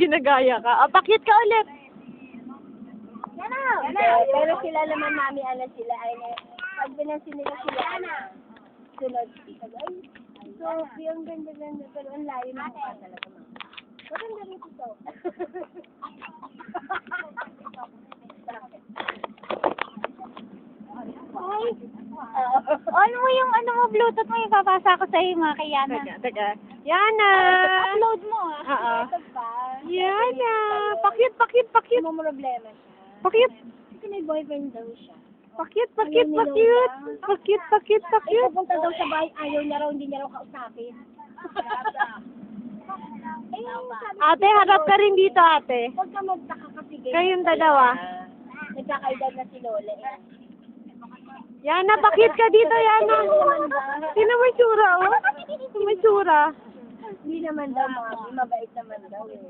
Ginagaya ka. Ah, pakit ka ulit. Pero sila naman, mami, ano sila, ay, pag binansin nila sila, sunod. Ay, so, yung ganda-ganda, pero ang layo na mukha talaga, mami. Maganda rin ito. Ay, on mo yung Bluetooth mo, ipapasa ko sa'yo mga kay Yana. Teka. Yana! Upload mo ah. Oo. Ito pa. Yana! Pakit. Ano mo problema siya? Pakit. Kasi may boyfriend daw siya. Pakit. Ay, pupunta daw sa bahay, ayaw niya raw, hindi niya raw kausapin. Eh, sabi Ate, harap ka rin dito, ate. huwag ka magtaka kasi ganyan. Kayong dalawa. Nagkakaedad na si Lola eh. Yana, pakit ka dito, Yana. Sino may tsura, oh? May tsura. Hindi naman daw, mami. Mabait naman daw eh.